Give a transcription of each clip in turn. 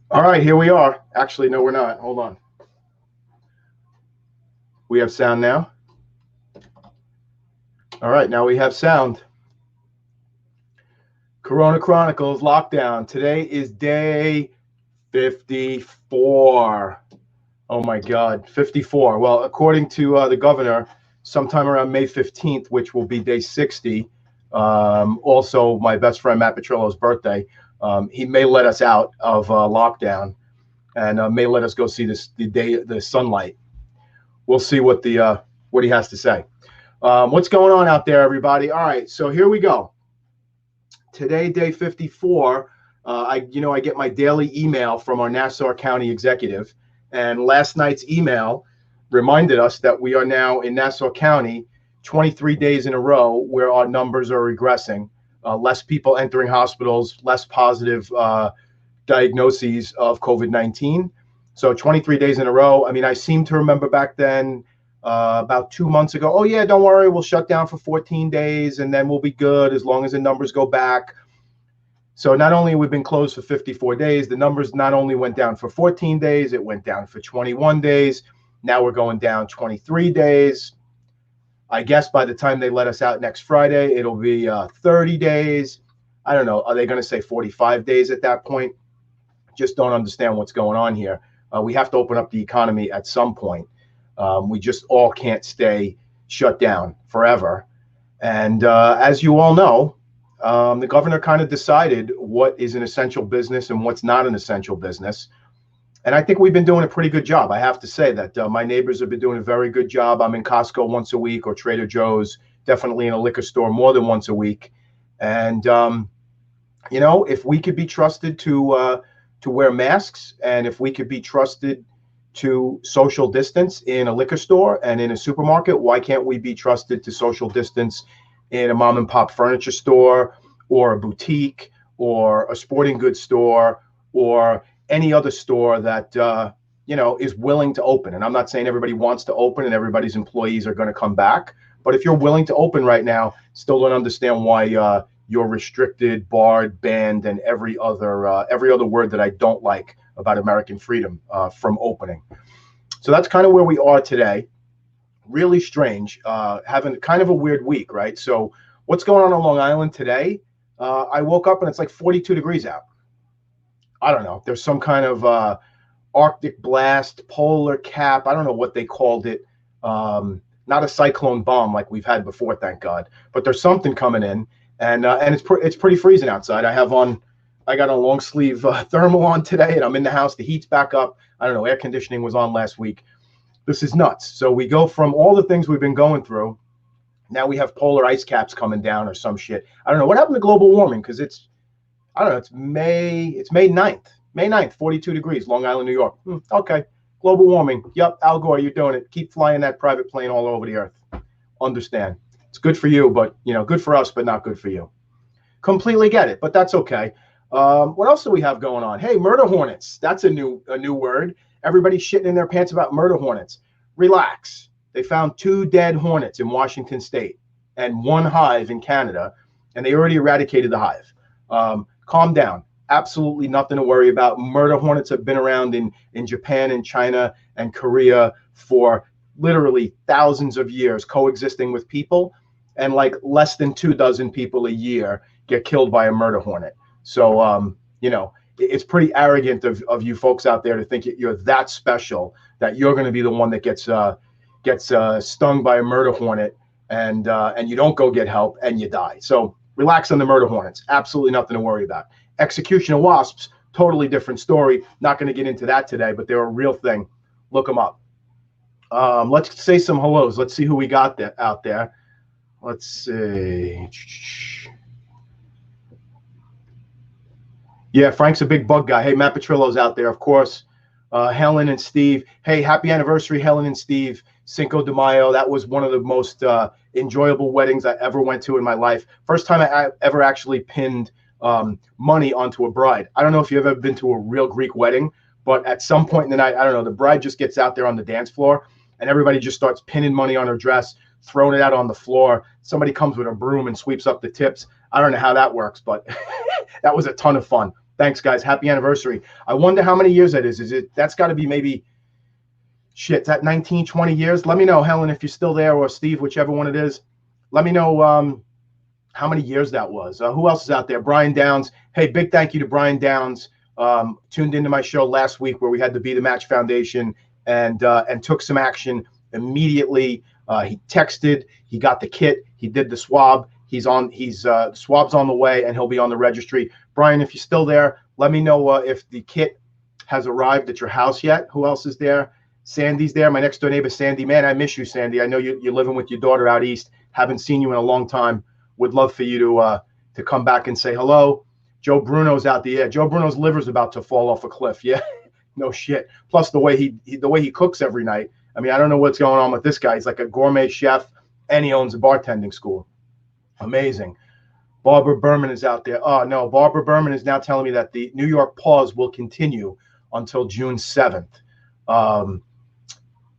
All right, here we are. Actually, no, we're not. Hold on. We have sound now. All right, now we have sound. Corona Chronicles lockdown. Today is day 54. Oh my God, 54. Well, according to the governor, sometime around May 15th, which will be day 60, also my best friend Matt Petrillo's birthday, he may let us out of lockdown and may let us go see the sunlight. We'll see what he has to say. What's going on out there, everybody? All right, so here we go. Today, day 54. I get my daily email from our Nassau County executive, and last night's email reminded us that we are now in Nassau County 23 days in a row where our numbers are regressing. Less people entering hospitals, less positive diagnoses of COVID-19. So 23 days in a row. I mean, I seem to remember back then, about 2 months ago, oh yeah, don't worry, we'll shut down for 14 days and then we'll be good as long as the numbers go back. So not only we've been closed for 54 days, the numbers not only went down for 14 days, it went down for 21 days. Now we're going down 23 days. I guess by the time they let us out next Friday, it'll be 30 days. I don't know. Are they going to say 45 days at that point? Just don't understand what's going on here. We have to open up the economy at some point. We just all can't stay shut down forever. And as you all know, the governor kind of decided what is an essential business and what's not an essential business. And I think we've been doing a pretty good job. I have to say that my neighbors have been doing a very good job. I'm in Costco once a week or Trader Joe's, definitely in a liquor store more than once a week. And, if we could be trusted to wear masks, and if we could be trusted to social distance in a liquor store and in a supermarket, why can't we be trusted to social distance in a mom and pop furniture store or a boutique or a sporting goods store or any other store that, is willing to open? And I'm not saying everybody wants to open and everybody's employees are going to come back. But if you're willing to open right now, still don't understand why you're restricted, barred, banned, and every other word that I don't like about American freedom from opening. So that's kind of where we are today. Really strange, having kind of a weird week, right? So what's going on Long Island today? I woke up and it's like 42 degrees out. I don't know. There's some kind of Arctic blast, polar cap. I don't know what they called it. Not a cyclone bomb like we've had before, thank God. But there's something coming in, and it's pretty freezing outside. I got a long sleeve thermal on today, and I'm in the house. The heat's back up. I don't know. Air conditioning was on last week. This is nuts. So we go from all the things we've been going through. Now we have polar ice caps coming down or some shit. I don't know what happened to global warming, because it's May 9th, 42 degrees, Long Island, New York. Okay. Global warming. Yep. Al Gore, you're doing it. Keep flying that private plane all over the earth. Understand. It's good for you, but good for us, but not good for you. Completely get it, but that's okay. What else do we have going on? Hey, murder hornets. That's a new word. Everybody's shitting in their pants about murder hornets. Relax. They found 2 dead hornets in Washington State and 1 hive in Canada, and they already eradicated the hive. Calm down. Absolutely nothing to worry about. Murder hornets have been around in Japan and China and Korea for literally thousands of years, coexisting with people, and like less than 2 dozen people a year get killed by a murder hornet. So, it's pretty arrogant of you folks out there to think you're that special, that you're going to be the one that gets stung by a murder hornet and you don't go get help and you die. So relax on the murder hornets. Absolutely nothing to worry about. Execution of wasps, Totally different story. Not going to get into that today, but they're a real thing. Look them up. Let's say some hellos. Let's see who we got there out there. Let's see. Yeah, Frank's a big bug guy. Hey, Matt Petrillo's out there, of course. Helen and Steve. Hey, happy anniversary, Helen and Steve. Cinco de Mayo. That was one of the most enjoyable weddings I ever went to in my life. First time I ever actually pinned money onto a bride. I don't know if you've ever been to a real Greek wedding, but at some point in the night, I don't know, the bride just gets out there on the dance floor and everybody just starts pinning money on her dress, throwing it out on the floor. Somebody comes with a broom and sweeps up the tips. I don't know how that works, but that was a ton of fun. Thanks, guys. Happy anniversary. I wonder how many years that is. That's got to be maybe, shit, that 19, 20 years? Let me know, Helen, if you're still there, or Steve, whichever one it is. Let me know how many years that was. Who else is out there? Brian Downs. Hey, big thank you to Brian Downs. Tuned into my show last week where we had the Be the Match Foundation and took some action immediately. He texted. He got the kit. He did the swab. Swab's on the way, and he'll be on the registry. Brian, if you're still there, let me know if the kit has arrived at your house yet. Who else is there? Sandy's there. My next door neighbor, Sandy. Man, I miss you, Sandy. I know you're living with your daughter out east. Haven't seen you in a long time. Would love for you to come back and say hello. Joe Bruno's out there. Yeah, Joe Bruno's liver's about to fall off a cliff. Yeah, no shit. Plus the way he cooks every night. I mean, I don't know what's going on with this guy. He's like a gourmet chef, and he owns a bartending school. Amazing. Barbara Berman is out there. Oh, no. Barbara Berman is now telling me that the New York pause will continue until June 7th.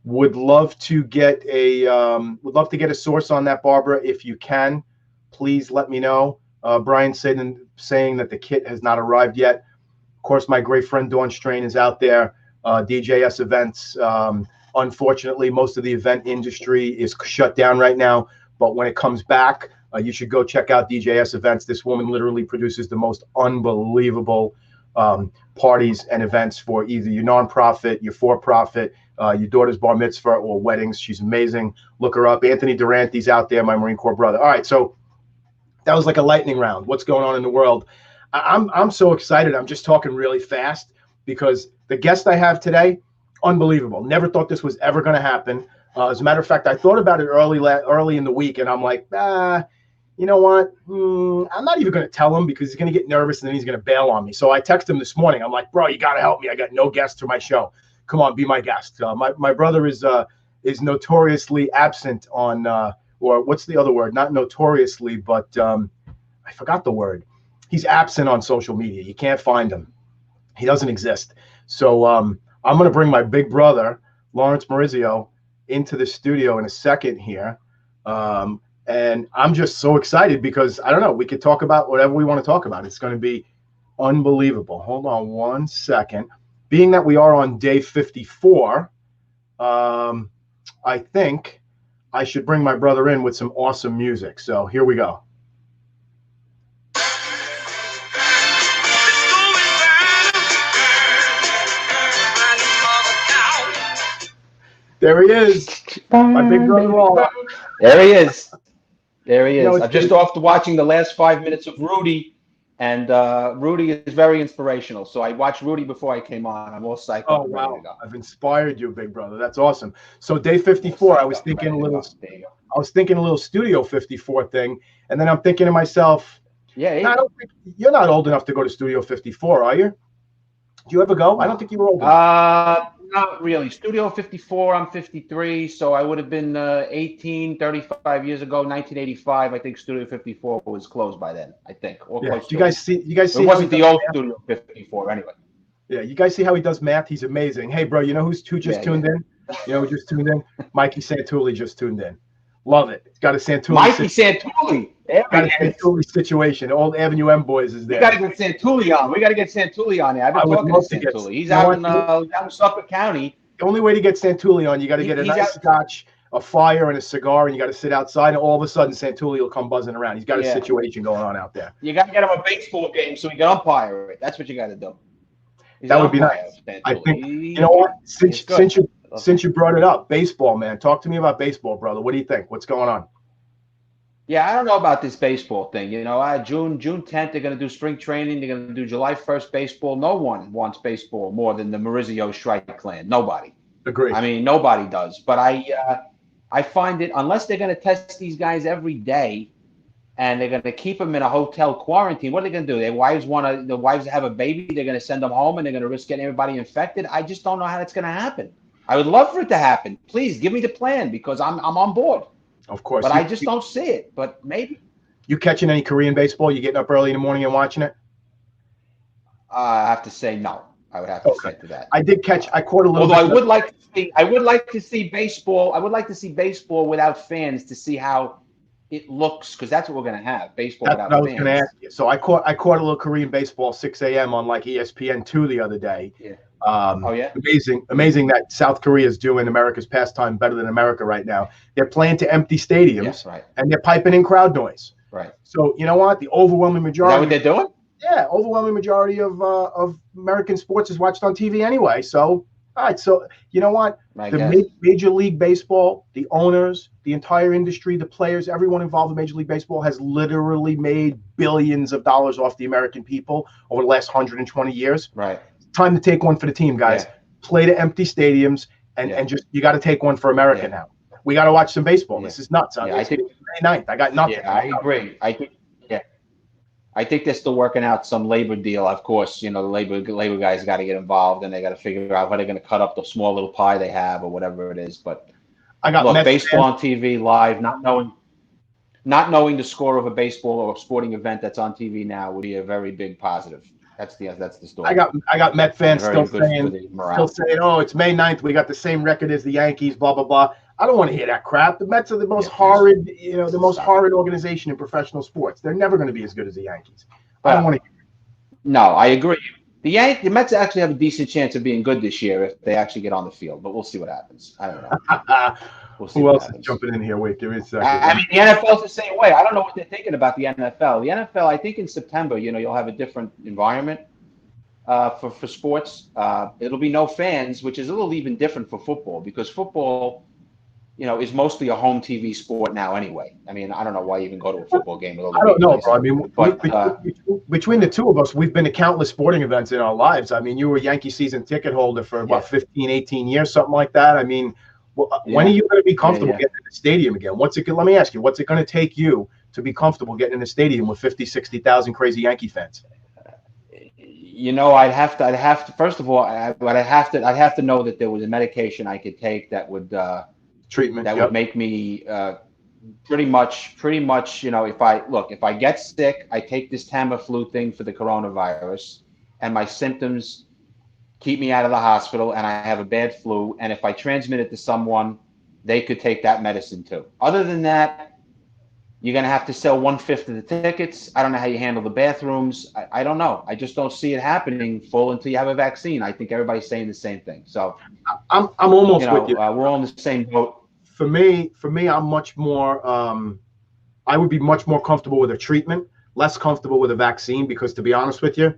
Would love to get a source on that, Barbara. If you can, please let me know. Brian saying that the kit has not arrived yet. Of course, my great friend Dawn Strain is out there. DJS events. Unfortunately, most of the event industry is shut down right now. But when it comes back, you should go check out DJS events. This woman literally produces the most unbelievable parties and events for either your nonprofit, your for-profit, your daughter's bar mitzvah, or weddings. She's amazing. Look her up. Anthony Durante's out there, my Marine Corps brother. All right, so that was like a lightning round. What's going on in the world? I'm so excited. I'm just talking really fast because the guest I have today, unbelievable. Never thought this was ever going to happen. As a matter of fact, I thought about it early in the week, and I'm like, you know what? I'm not even going to tell him because he's going to get nervous and then he's going to bail on me. So I texted him this morning. I'm like, bro, you got to help me. I got no guests to my show. Come on, be my guest. My brother is notoriously absent on, or what's the other word? Not notoriously, but I forgot the word. He's absent on social media. You can't find him. He doesn't exist. So I'm going to bring my big brother, Lawrence Morizio, into the studio in a second here. And I'm just so excited because, I don't know, we could talk about whatever we want to talk about. It's going to be unbelievable. Hold on one second. Being that we are on day 54, I think I should bring my brother in with some awesome music. So here we go. There he is. My big brother Walla. There he is. There he is. You know, I'm just off to watching the last 5 minutes of Rudy, and Rudy is very inspirational. So I watched Rudy before I came on. I'm all psyched up and ready to go. I've inspired you, big brother. That's awesome. So day 54, I was thinking a little Studio 54 thing, and then I'm thinking to myself, I don't think you're not old enough to go to Studio 54, are you? Do you ever go? I don't think you were old enough. Not really. Studio 54, I'm 53, so I would have been 35 years ago, 1985. I think Studio 54 was closed by then, I think. Or yeah. close You guys see? It wasn't the old Studio 54 anyway. Yeah, you guys see how he does math? He's amazing. Hey, bro, you know who just tuned in? You know who just tuned in? Mikey Santulli just tuned in. Love it. Got a Santulli. Mikey Santulli. Got a Santulli situation. Old Avenue M boys is there. We got to get Santulli on. We got to get Santulli on here. I've been talking to Santulli. He's out in Suffolk County. The only way to get Santulli on, you got to get a nice scotch, a fire, and a cigar, and you got to sit outside, and all of a sudden Santulli will come buzzing around. He's got a situation going on out there. You got to get him a baseball game so he can umpire it. That's what you got to do. That would be nice. I think, you know what? Since you brought it up, baseball, man. Talk to me about baseball, brother. What do you think? What's going on? Yeah, I don't know about this baseball thing. June 10th they're going to do spring training. They're going to do July 1st baseball. No one wants baseball more than the Morizio SHRIGHT clan. Nobody. Agree. I mean, nobody does. But I find it, unless they're going to test these guys every day and they're going to keep them in a hotel quarantine. What are they going to do? The wives have a baby. They're going to send them home and they're going to risk getting everybody infected. I just don't know how that's going to happen. I would love for it to happen. Please give me the plan because I'm on board. Of course. But I just don't see it. But maybe. You catching any Korean baseball? You getting up early in the morning and watching it? I have to say no. I would have to say to that. I did catch. I caught a little. Although I would like to see. I would like to see baseball. I would like to see baseball without fans to see how it looks, because that's what we're going to have. Baseball without fans. That's what I was going to ask you. So I caught a little Korean baseball 6 a.m. on like ESPN2 the other day. Yeah. Oh yeah. Amazing that South Korea is doing America's pastime better than America right now. They're playing to empty stadiums. Yes, right. And they're piping in crowd noise. Right. So you know what? The overwhelming majority. Is that what they're doing? Yeah, overwhelming majority of American sports is watched on TV anyway. So, all right. So, you know what? Major League Baseball, the owners, the entire industry, the players, everyone involved in Major League Baseball has literally made billions of dollars off the American people over the last 120 years. Right. Time to take one for the team, guys. Yeah. Play to empty stadiums and just you got to take one for America now. We got to watch some baseball. This is nuts. I think May 9th. I got nothing. Yeah, I agree. I think they're still working out some labor deal. Of course, the labor guys got to get involved, and they got to figure out how they're going to cut up the small little pie they have or whatever it is. But baseball on TV live, not knowing the score of a baseball or a sporting event that's on TV now would be a very big positive. That's the story. I got Met fans still saying, oh, it's May 9th. We got the same record as the Yankees, blah, blah, blah. I don't want to hear that crap. The Mets are the most horrid, the most horrid organization in professional sports. They're never going to be as good as the Yankees. I don't want to hear it. No, I agree. The Mets actually have a decent chance of being good this year if they actually get on the field, but we'll see what happens. I don't know. We'll see Who else is jumping in here? Wait, give me a second. I mean, the NFL's the same way. I don't know what they're thinking about the NFL. The NFL, I think in September, you'll have a different environment for sports. It'll be no fans, which is a little even different for football because football, is mostly a home TV sport now anyway. I mean, I don't know why you even go to a football game. I don't know, bro. I mean, between the two of us, we've been to countless sporting events in our lives. I mean, you were a Yankee season ticket holder for about 15, 18 years, something like that. I mean, when are you going to be comfortable getting in the stadium again? Let me ask you, what's it going to take you to be comfortable getting in the stadium with 50, 60,000 crazy Yankee fans? I'd have to, first of all, I'd have to know that there was a medication I could take that would, treatment that would make me pretty much if I get sick, I take this Tamiflu thing for the coronavirus and my symptoms keep me out of the hospital and I have a bad flu, and if I transmit it to someone, they could take that medicine too. Other than that, you're going to have to sell 1/5 of the tickets. I don't know how you handle the bathrooms. I don't know. I just don't see it happening full until you have a vaccine. I think everybody's saying the same thing. So I'm almost with you. We're all in the same boat. For me, I'm much more. I would be much more comfortable with a treatment, less comfortable with a vaccine, because to be honest with you,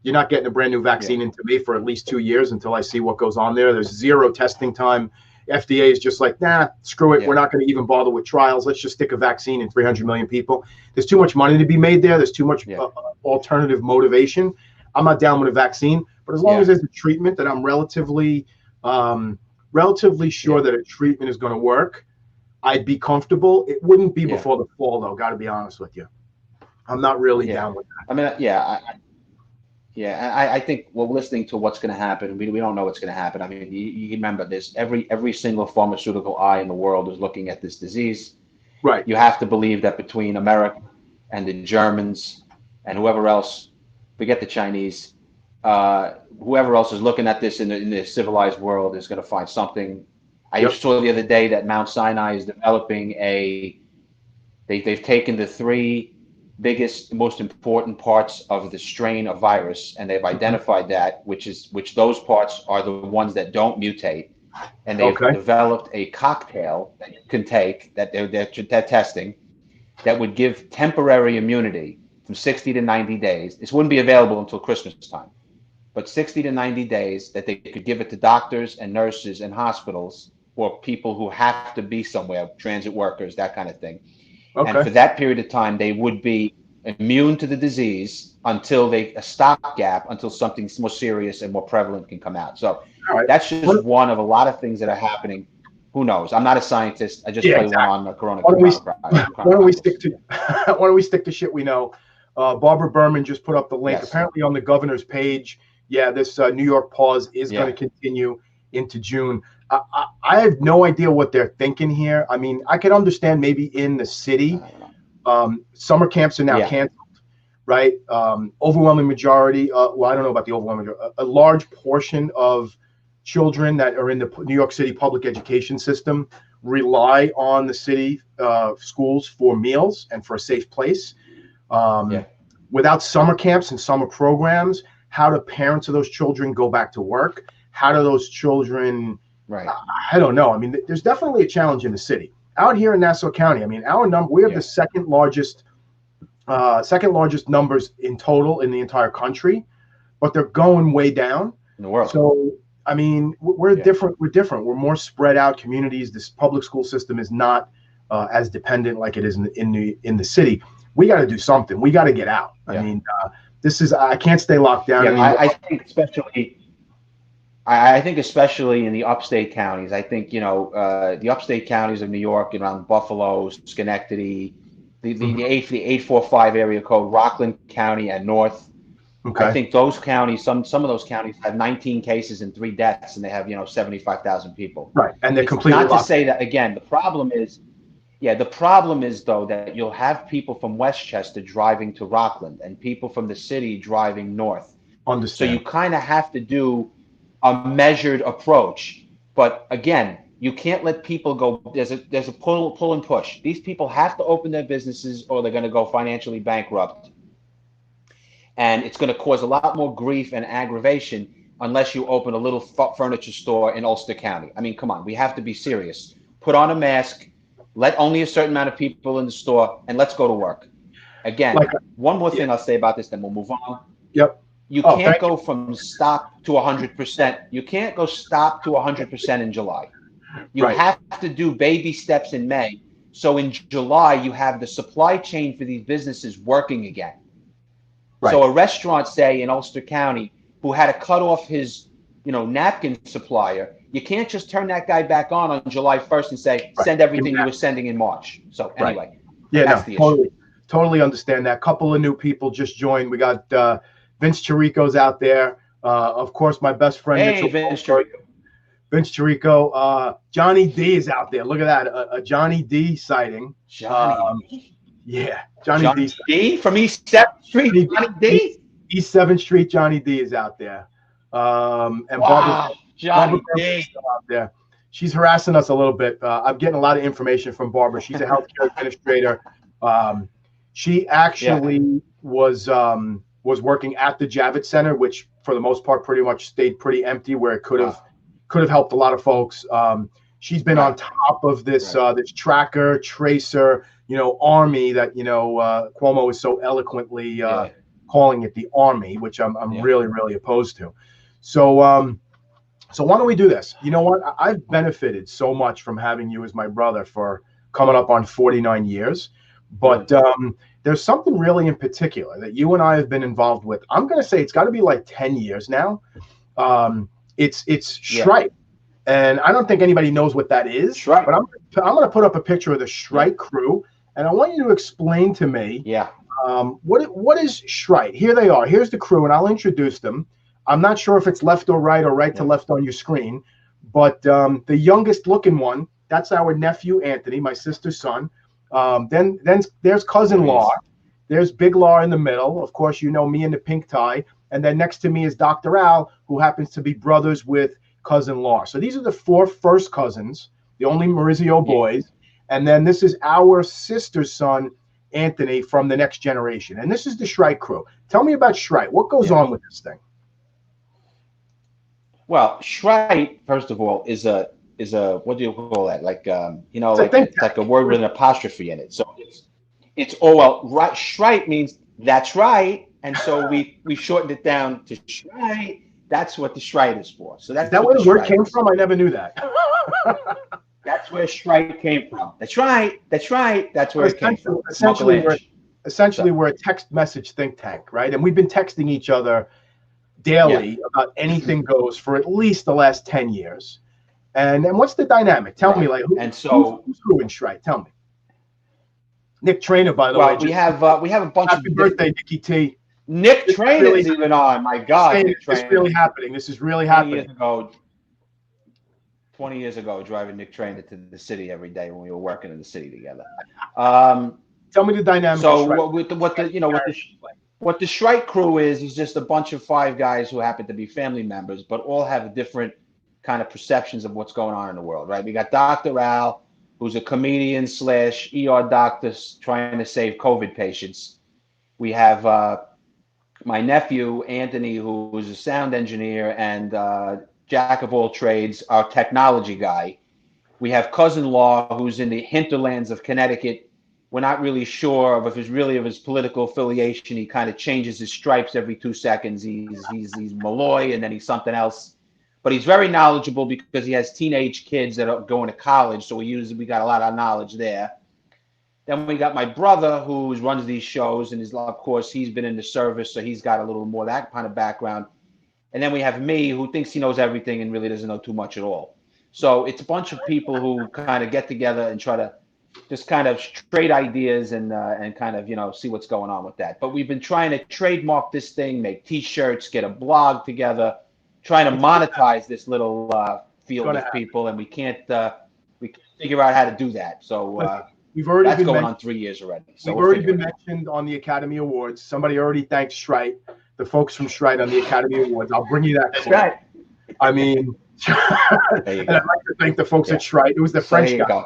you're not getting a brand new vaccine into me for at least 2 years until I see what goes on there. There's zero testing time. FDA is just like, nah, screw it. We're not going to even bother with trials. Let's just stick a vaccine in 300 million people. There's too much money to be made there. There's too much alternative motivation. I'm not down with a vaccine, but as long as there's a treatment that I'm relatively sure that a treatment is going to work, I'd be comfortable. It wouldn't be before the fall, though. Got to be honest with you. I'm not really down with that. I mean, I think we're listening to what's going to happen. We don't know what's going to happen. I mean, you remember this. Every single pharmaceutical eye in the world is looking at this disease. Right. You have to believe that between America and the Germans and whoever else, forget the Chinese, whoever else is looking at this in the civilized world is going to find something. I saw the other day that Mount Sinai is developing they've taken the 3 biggest, most important parts of the strain of virus, and they've identified that, which those parts are the ones that don't mutate, and they've developed a cocktail that you can take that they're testing that would give temporary immunity from 60 to 90 days. This wouldn't be available until Christmas time, but 60 to 90 days that they could give it to doctors and nurses and hospitals or people who have to be somewhere, transit workers, that kind of thing. And for that period of time, they would be immune to the disease until a stopgap, until something more serious and more prevalent can come out. So that's just one of a lot of things that are happening. Who knows? I'm not a scientist. I just play one on the Corona. Why don't we stick to why don't we stick to shit we know? Barbara Berman just put up the link. Yes. Apparently on the governor's page, this New York pause is going to continue into June. I have no idea what they're thinking here. I mean, I could understand maybe in the city, summer camps are now canceled, right? Overwhelming majority, well, I don't know about the overwhelming majority, a large portion of children that are in the New York City public education system rely on the city schools for meals and for a safe place. Without summer camps and summer programs, how do parents of those children go back to work? How do those children, I don't know. I mean, there's definitely a challenge in the city. Out here in Nassau County, I mean, we have the second largest numbers in total in the entire country, but they're going way down in the world. So, I mean, we're different. We're different. We're more spread out communities. This public school system is not as dependent like it is in the city. We got to do something. We got to get out. I mean, I can't stay locked down. I think especially in the upstate counties. I think, the upstate counties of New York, around Buffalo, Schenectady, the 845 area code, Rockland County and North. Okay. I think those counties, some of those counties have 19 cases and 3 deaths, and they have 75,000 people. Right, and they're completely not to say that again. The problem is though that you'll have people from Westchester driving to Rockland and people from the city driving north. Understand. So you kind of have to do a measured approach. But again, you can't let people go. There's a pull and push. These people have to open their businesses or they're going to go financially bankrupt. And it's going to cause a lot more grief and aggravation unless you open a little furniture store in Ulster County. I mean, come on, we have to be serious. Put on a mask, let only a certain amount of people in the store, and let's go to work. Again, one more thing I'll say about this, then we'll move on. Yep. You can't go from stop to 100%. You can't go stop to 100% in July. You have to do baby steps in May. So in July, you have the supply chain for these businesses working again. Right. So a restaurant, say in Ulster County, who had to cut off his, napkin supplier, you can't just turn that guy back on July 1st and say, send everything you were sending in March. So anyway, that's the issue. Totally understand that. Couple of new people just joined. We got Vince Chirico's out there. Of course, my best friend, Mitchell Vince Chirico. Vince Chirico. Johnny D is out there. Look at that. A Johnny D sighting. Johnny Johnny D from East 7th Street. Johnny D. East 7th Street. Johnny D is out there. And Barbara D is still out there. She's harassing us a little bit. I'm getting a lot of information from Barbara. She's a healthcare administrator. She actually was working at the Javits Center, which for the most part pretty much stayed pretty empty, where it could have helped a lot of folks. She's been on top of this this tracker, tracer, army that Cuomo is so eloquently calling it the army, which I'm really, really opposed to. So why don't we do this? You know what? I've benefited so much from having you as my brother for coming up on 49 years, but there's something really in particular that you and I have been involved with. I'm going to say it's got to be like 10 years now. It's SHRIGHT. And I don't think anybody knows what that is. SHRIGHT. But I'm going to put up a picture of the SHRIGHT crew, and I want you to explain to me what is SHRIGHT. Here they are. Here's the crew, and I'll introduce them. I'm not sure if it's left or right to left on your screen, but the youngest looking one, that's our nephew Anthony, my sister's son. Then there's cousin Law. There's Big Law in the middle. Of course, me in the pink tie. And then next to me is Dr. Al, who happens to be brothers with cousin Law. So these are the 4 first cousins, the only Morizio boys. And then this is our sister's son, Anthony, from the next generation. And this is the SHRIGHT crew. Tell me about SHRIGHT. What goes on with this thing? Well, SHRIGHT, first of all, is a what do you call that? It's like a word with an apostrophe in it. So it's right. SHRIGHT means that's right, and so we shortened it down to SHRIGHT. That's what the SHRIGHT is for. So that's where the word came from. I never knew that. That's where SHRIGHT came from. That's right. That's right. That's where it came from. Essentially, we're a text message think tank, right? And we've been texting each other daily about anything goes for at least the last 10 years. And what's the dynamic? Tell me, like, who's screwing SHRIGHT? Tell me. Nick Trainer, by the way. We have a bunch of happy birthday, Nicky T. Nick Trainer is even on. My God, Nick Trainer. This is really happening. This is really happening. 20 years ago, driving Nick Trainer to the city every day when we were working in the city together. Tell me the dynamic. So what the SHRIGHT crew is just a bunch of 5 guys who happen to be family members, but all have different kind of perceptions of what's going on in the world, right? We got Dr. Al, who's a comedian / ER doctor trying to save COVID patients. We have my nephew, Anthony, who's a sound engineer and jack of all trades, our technology guy. We have cousin-in-law, who's in the hinterlands of Connecticut. We're not really sure of his political affiliation. He kind of changes his stripes every 2 seconds. He's Malloy and then he's something else. But he's very knowledgeable because he has teenage kids that are going to college. So we got a lot of knowledge there. Then we got my brother who runs these shows, and of course he's been in the service, so he's got a little more that kind of background. And then we have me, who thinks he knows everything and really doesn't know too much at all. So it's a bunch of people who kind of get together and try to just kind of trade ideas and kind of, see what's going on with that. But we've been trying to trademark this thing, make T-shirts, get a blog together, trying to monetize this little field with people, and we can't figure out how to do that. So that's going on 3 years already. So we've already been mentioned on the Academy Awards. Somebody already thanked SHRIGHT, the folks from SHRIGHT on the Academy Awards. I'll bring you that. That's right. I mean, and I'd like to thank the folks at SHRIGHT. It was the French guy.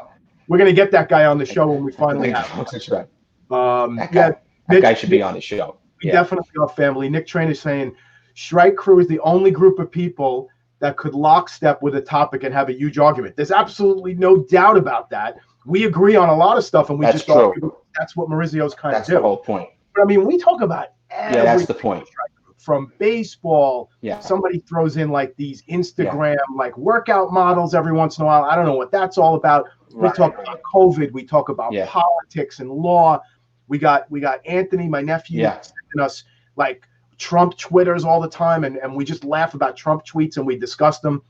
We're going to get that guy on the show when we finally have him. That's right. That guy should be on the show. We definitely are family. Nick Trainer is saying SHRIGHT crew is the only group of people that could lockstep with a topic and have a huge argument. There's absolutely no doubt about that. We agree on a lot of stuff, and we that's what Morizio's kind of do. That's the whole point. But I mean, we talk about everything. Yeah, that's the point. From baseball, somebody throws in like these Instagram like workout models every once in a while. I don't know what that's all about. We talk about COVID. We talk about politics and law. We got Anthony, my nephew, sending us like Trump Twitters all the time, and we just laugh about Trump tweets and we discuss them.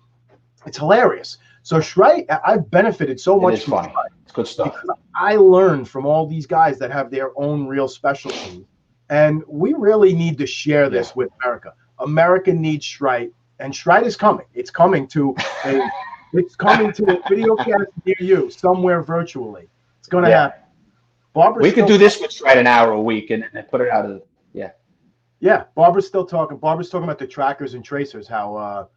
It's hilarious. So SHRIGHT, I've benefited so much. It's funny. It's good stuff. I learned from all these guys that have their own real specialty, and we really need to share this with America. America needs SHRIGHT, and SHRIGHT is coming. It's coming to a video cast near you somewhere virtually. It's going to happen. We could do this with SHRIGHT an hour a week and put it out of the Yeah, Barbara's still talking. Barbara's talking about the trackers and tracers, how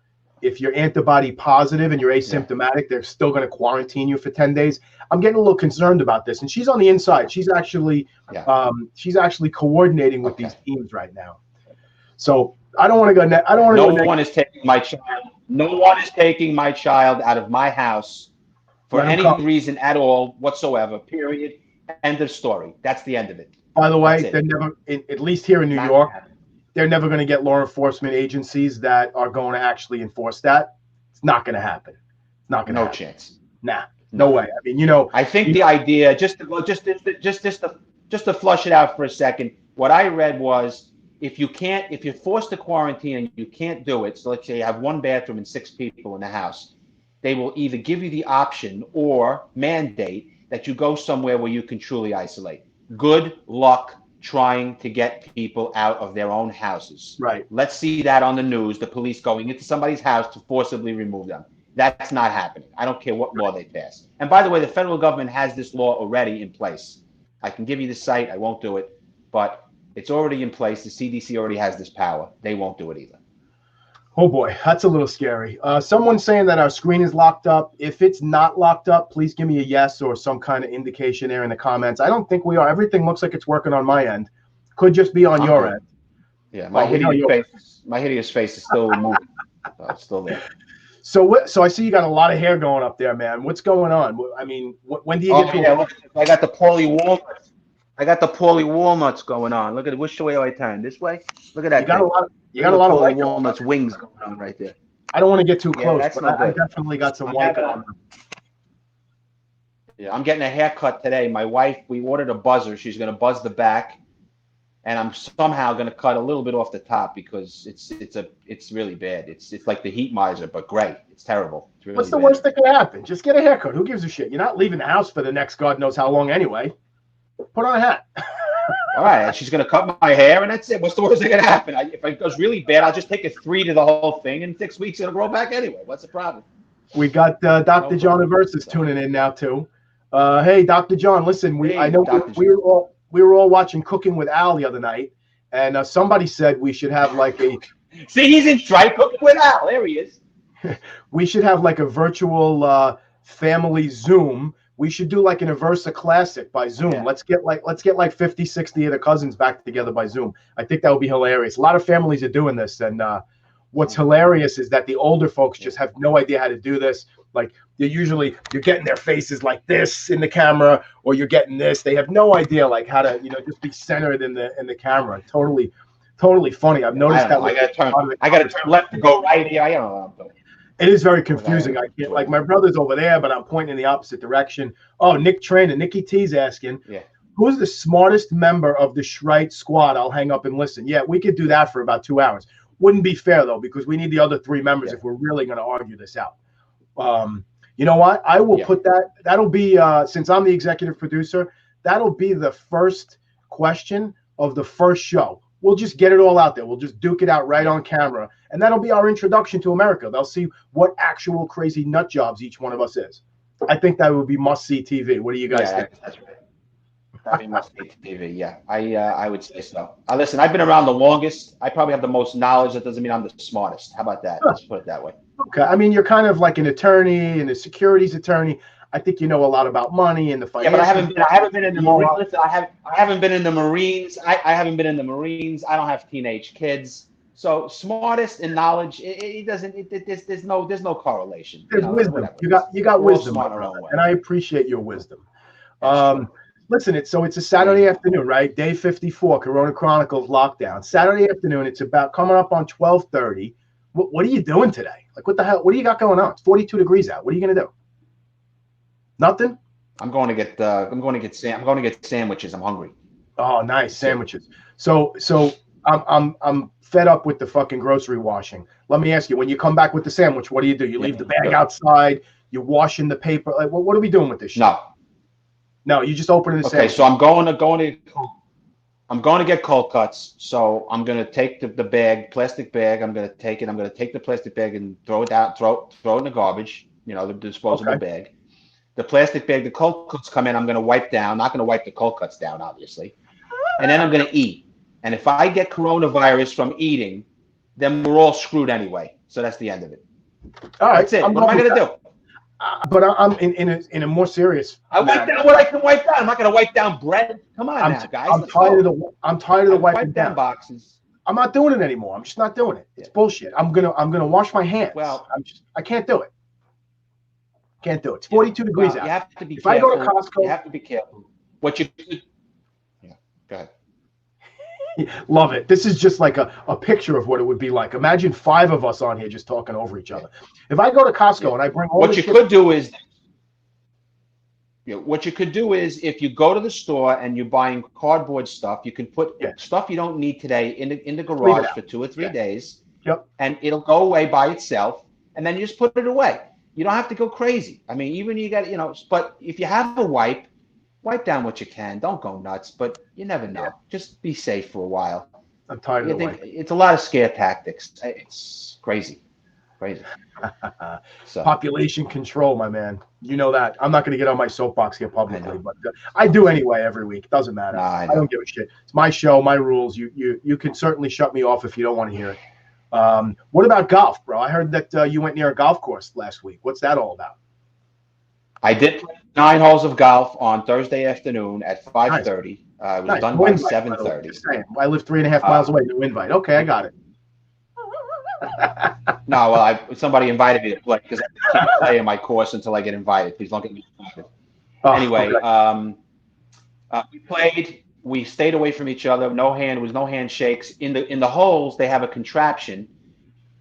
if you're antibody positive and you're asymptomatic, they're still going to quarantine you for 10 days. I'm getting a little concerned about this. And she's on the inside. She's actually coordinating with these teams right now. So I don't want to go. No one is taking my child. No one is taking my child out of my house for any reason at all whatsoever. Period. End of story. That's the end of it. By the way, they're never, at least here in New York, they're never going to get law enforcement agencies that are going to actually enforce that. It's not going to happen. It's not going to happen. No chance. Nah, no way. I mean, I think the idea, just to flush it out for a second, what I read was if you're forced to quarantine and you can't do it, so let's say you have one bathroom and 6 people in the house, they will either give you the option or mandate that you go somewhere where you can truly isolate. Good luck trying to get people out of their own houses. Right. Let's see that on the news, the police going into somebody's house to forcibly remove them. That's not happening. I don't care what law they pass. And by the way, the federal government has this law already in place. I can give you the site. I won't do it. But it's already in place. The CDC already has this power. They won't do it either. Oh, boy. That's a little scary. Someone's saying that our screen is locked up. If it's not locked up, please give me a yes or some kind of indication there in the comments. I don't think we are. Everything looks like it's working on my end. Could just be on your end. Yeah, my hideous face is still moving. It's still there. So I see you got a lot of hair going up there, man. What's going on? I mean, when do you get to look, I got the poorly walnuts. I got the poorly walnuts going on. Look at it. Which way do I turn? This way? Look at that. You got a lot of white walnuts wings going on right there. I don't want to get too close, but I definitely got some white going on. Yeah, I'm getting a haircut today. My wife, we ordered a buzzer. She's going to buzz the back, and I'm somehow going to cut a little bit off the top because it's really bad. It's like the heat miser, but gray. It's terrible. It's really What's the bad. worst that could happen? Just get a haircut. Who gives a shit? You're not leaving the house for the next God knows how long anyway. Put on a hat. All right, and she's going to cut my hair, and that's it. What's the worst that could happen? If it goes really bad, I'll just take a 3 to the whole thing. In 6 weeks, it'll grow back anyway. What's the problem? We got Dr. John Aversa tuning in now too. Hey, Dr. John, listen, I know we were all watching Cooking with Al the other night, and somebody said we should have like a. See, he's in Strike Cooking with Al. There he is. We should have like a virtual family Zoom. We should do like an Aversa Classic by Zoom. Yeah. Let's get like 50, 60 of the cousins back together by Zoom. I think that would be hilarious. A lot of families are doing this, and what's hilarious is that the older folks just have no idea how to do this. Like you're getting their faces like this in the camera, or you're getting this. They have no idea like how to just be centered in the camera. Totally funny. I've noticed that. I got to turn left to go right here. I don't know what I'm doing. It is very confusing. I can't, like, my brother's over there, but I'm pointing in the opposite direction. Oh, Nick Trainer, Nicky T's asking, who's the smartest member of the SHRIGHT squad? I'll hang up and listen. Yeah, we could do that for about 2 hours. Wouldn't be fair though, because we need the other 3 members if we're really going to argue this out. You know what? I will put that. That'll be since I'm the executive producer. That'll be the first question of the first show. We'll just get it all out there. We'll just duke it out right on camera. And that'll be our introduction to America. They'll see what actual crazy nut jobs each one of us is. I think that would be must-see TV. What do you guys think? That's right. That'd be must-see TV, yeah. I would say so. Listen, I've been around the longest. I probably have the most knowledge. That doesn't mean I'm the smartest. How about that? Let's put it that way. Okay. I mean, you're kind of like an attorney and a securities attorney. I think you know a lot about money and the financial. Yeah, but I haven't been in the Marines. Listen, I haven't been in the Marines. I haven't been in the Marines. I don't have teenage kids. So smartest in knowledge, there's no correlation. There's wisdom. Whatever. You got wisdom, and I appreciate your wisdom. Listen, it's a Saturday afternoon, right? Day 54, Corona Chronicles lockdown. Saturday afternoon. It's about coming up on 12:30. What are you doing today? Like, what the hell? What do you got going on? It's 42 degrees out. What are you gonna do? Nothing. I'm going to get sandwiches. I'm hungry. Oh, nice sandwiches. So I'm fed up with the fucking grocery washing. Let me ask you, when you come back with the sandwich, what do? You leave the bag outside? You're washing the paper? Like, what are we doing with this shit? No, you just open the sandwich. Okay, so I'm going to get cold cuts. So I'm going to take the bag, plastic bag. I'm going to take the plastic bag and throw it out, throw it in the garbage. The disposable bag. The plastic bag, the cold cuts come in. I'm going to wipe down. Not going to wipe the cold cuts down, obviously. And then I'm going to eat. And if I get coronavirus from eating, then we're all screwed anyway. So that's the end of it. All right. That's it. What am I going to do? But I'm in a more serious. I wipe down what I can wipe down. I'm not going to wipe down bread. Come on now, guys. I'm tired of the wiping down boxes. I'm not doing it anymore. I'm just not doing it. It's bullshit. I'm gonna wash my hands. Well, I can't do it. Can't do it. It's 42 degrees out. You have to be if careful. I go to Costco, you have to be careful. What you could. Yeah. Go ahead. Love it. This is just like a picture of what it would be like. Imagine 5 of us on here just talking over each other. If I go to Costco and I bring all what you could do is if you go to the store and you're buying cardboard stuff, you can put stuff you don't need today in the garage for 2 or 3 days. Yep. And it'll go away by itself, and then you just put it away. You don't have to go crazy. I mean, even you got but if you have a wipe down what you can. Don't go nuts, but you never know. Just be safe for a while. I'm tired of it. It's a lot of scare tactics. It's crazy. So. Population control, my man. You know that. I'm not going to get on my soapbox here publicly, but I do anyway every week. It doesn't matter. I don't give a shit. It's my show, my rules. You can certainly shut me off if you don't want to hear it. What about golf, bro? I heard that you went near a golf course last week. What's that all about? I did play 9 holes of golf on Thursday afternoon at 5:30. It was done by 7:30. I live 3.5 miles away. No invite. Okay, I got it. No, well, somebody invited me to play because I keep playing my course until I get invited. Please don't get me invited. Anyway, we played. We stayed away from each other. There was no handshakes. In the holes, they have a contraption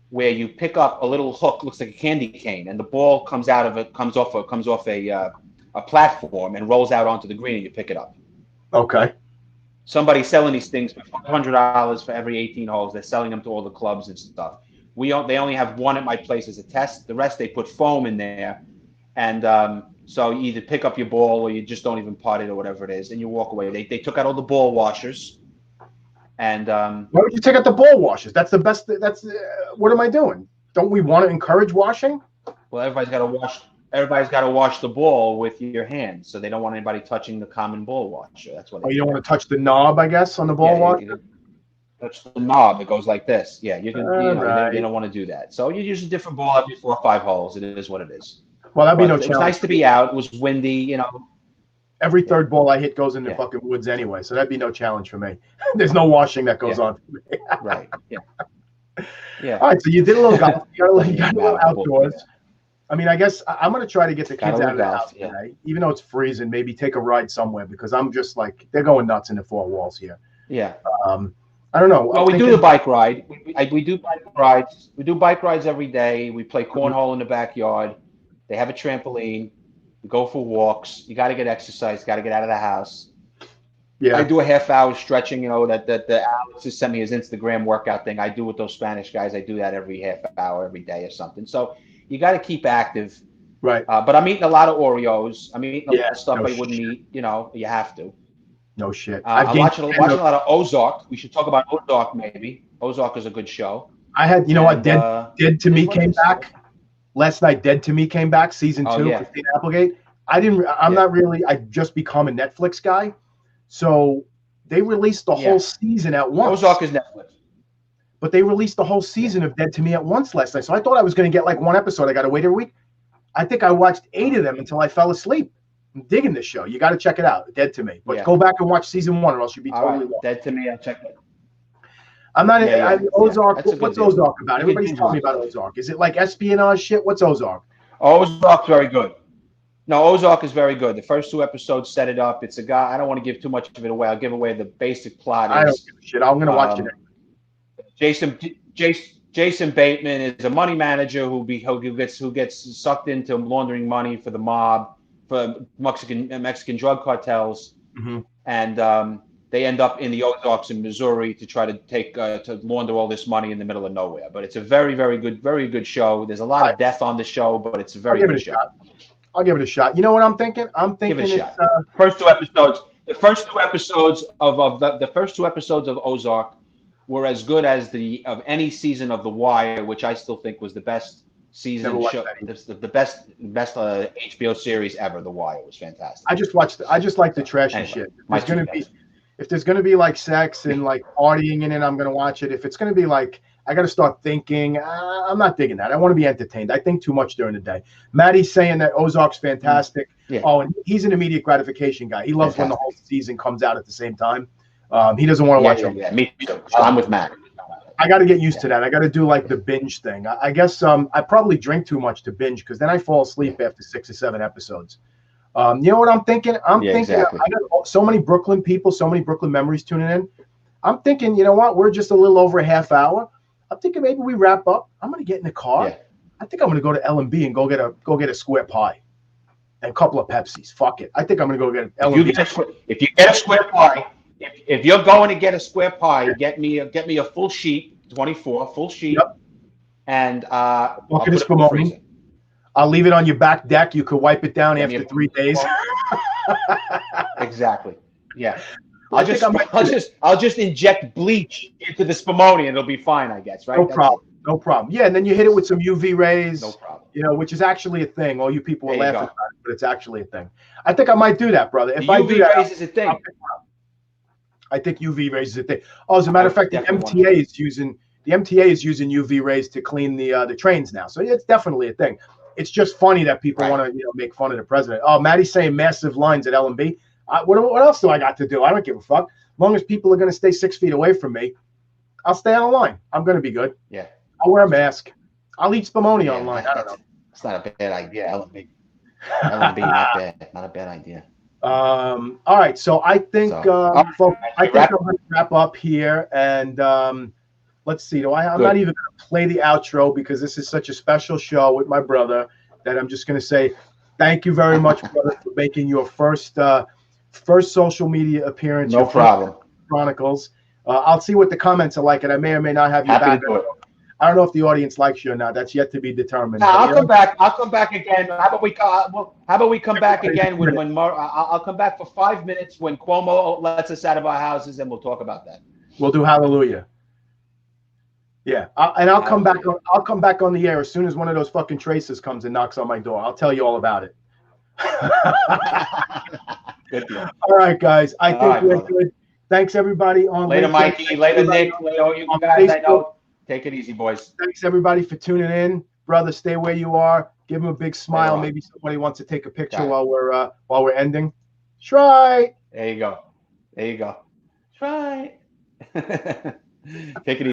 where you pick up a little hook, looks like a candy cane, and the ball comes off a platform and rolls out onto the green, and you pick it up. Okay. Somebody's selling these things for $500 for every 18 holes. They're selling them to all the clubs and stuff. They only have one at my place as a test. The rest, they put foam in there, and so you either pick up your ball or you just don't even putt it or whatever it is, and you walk away. They took out all the ball washers, and why would you take out the ball washers? That's the best. What am I doing? Don't we want to encourage washing? Well, everybody's got to wash. Everybody's got to wash the ball with your hands, so they don't want anybody touching the common ball washer. That's what. Oh, you don't want to touch the knob, I guess, on the ball washer. You touch the knob, it goes like this. Yeah, you can. Right. You don't want to do that. So you use a different ball every 4 or 5 holes. It is what it is. Well, that'd be no It's challenge. nice to be out. It was windy, Every third ball I hit goes in the fucking woods anyway, so that'd be no challenge for me. There's no washing that goes on for me. Right. Yeah. Yeah. All right, so you did a little golf. You got a little outdoors. I mean, I guess I'm going to try to get the kids out of the house today, even though it's freezing. Maybe take a ride somewhere because I'm just like they're going nuts in the 4 walls here. Yeah. I don't know. Well, we do the bike ride. We do bike rides. We do bike rides every day. We play cornhole in the backyard. They have a trampoline. We go for walks. You got to get exercise. Got to get out of the house. Yeah. I do a half-hour stretching. That Alex just sent me his Instagram workout thing. I do with those Spanish guys. I do that every half hour every day or something. So you got to keep active. Right. But I'm eating a lot of Oreos. I'm eating a lot of stuff I wouldn't eat. You have to. No shit. I'm watching a lot of Ozark. We should talk about Ozark maybe. Ozark is a good show. I had, Dead to Me came back last night. Dead to Me came back, season 2. Yeah. Christina Applegate. not really. I just become a Netflix guy, so they released the whole season at once. Ozark is Netflix. But they released the whole season of Dead to Me at once last night. So I thought I was going to get like one episode. I got to wait a week. I think I watched 8 of them until I fell asleep. I'm digging this show. You got to check it out. Dead to Me. But go back and watch season 1 or else you'll be totally lost. Dead to Me. I'll check it. I'm not Ozark. What's Ozark about? Everybody's telling me about Ozark. Is it like espionage shit? What's Ozark? Ozark's very good. No, Ozark is very good. The first 2 episodes set it up. It's a guy. I don't want to give too much of it away. I'll give away the basic plot. I don't give a shit. I'm going to watch it. Jason Bateman is a money manager who gets sucked into laundering money for the mob, for Mexican drug cartels, and they end up in the Ozarks in Missouri to try to to launder all this money in the middle of nowhere. But it's a very, very good show. There's a lot of death on the show, but it's a very good show. I'll give it a shot. You know what I'm thinking? I'm thinking give it a shot. First 2 episodes. The first 2 episodes of Ozark were as good as of any season of The Wire, which I still think was the best season show. The best HBO series ever. The Wire was fantastic. I just like the trashy shit. If there's gonna be like sex and like partying in it, I'm gonna watch it. If it's gonna be like I got to start thinking. I'm not digging that. I want to be entertained. I think too much during the day. Maddie's saying that Ozark's fantastic. Yeah. Oh, and he's an immediate gratification guy. He loves when the whole season comes out at the same time. He doesn't want to watch it. Yeah, me too. I'm with Matt. I got to get used to that. I got to do like the binge thing. I guess I probably drink too much to binge because then I fall asleep after 6 or 7 episodes. You know what I'm thinking? I'm thinking exactly. I got so many Brooklyn people, so many Brooklyn memories tuning in. I'm thinking, you know what? We're just a little over a half hour. I'm thinking maybe we wrap up. I'm gonna get in the car. Yeah. I think I'm gonna go to L&B and go get a square pie and a couple of Pepsis. Fuck it. I think I'm gonna go get L&B. If you get a square pie, if you're going to get a square pie, get me a full sheet, 24 full sheet, and I'll leave it on your back deck. You could wipe it down after 3 days. Exactly. Yeah. I'll just inject bleach into the Spumoni and it'll be fine, I guess, right? No problem. Yeah, and then you hit it with some UV rays. No problem. Which is actually a thing. All you people are laughing about it, but it's actually a thing. I think I might do that, brother. If I do that, UV rays is a thing. I think UV rays is a thing. Oh, as a matter of fact, the MTA is using UV rays to clean the trains now. So it's definitely a thing. It's just funny that people want to make fun of the president. Oh, Maddie's saying massive lines at L&B. What else do I got to do? I don't give a fuck. As long as people are going to stay 6 feet away from me, I'll stay on the line. I'm going to be good. Yeah. I'll wear a mask. I'll eat Spumoni online. I don't know. It's not a bad idea. L&B, not bad. Not a bad idea. All right. So I think, folks, I'm going to wrap up here. And let's see. I'm not even going to play the outro because this is such a special show with my brother that I'm just going to say, Thank you very much, brother, for making your first social media appearance. No your first problem. Chronicles. I'll see what the comments are like, and I may or may not have you Happy back. to do it. I don't know if the audience likes you or not. That's yet to be determined. No, I'll come back. I'll come back again. How about we come back again when I'll come back for 5 minutes when Cuomo lets us out of our houses, and we'll talk about that. We'll do hallelujah. Yeah, I'll come back. I'll come back on the air as soon as one of those fucking tracers comes and knocks on my door. I'll tell you all about it. Good deal. All right, guys. I think we're good. Thanks everybody on later, LinkedIn. Mikey. Later, Nick. Later, you guys. I know. Take it easy, boys. Thanks everybody for tuning in, brother. Stay where you are. Give him a big smile. Maybe somebody wants to take a picture while we're ending. SHRIGHT. There you go. There you go. SHRIGHT. Take it easy.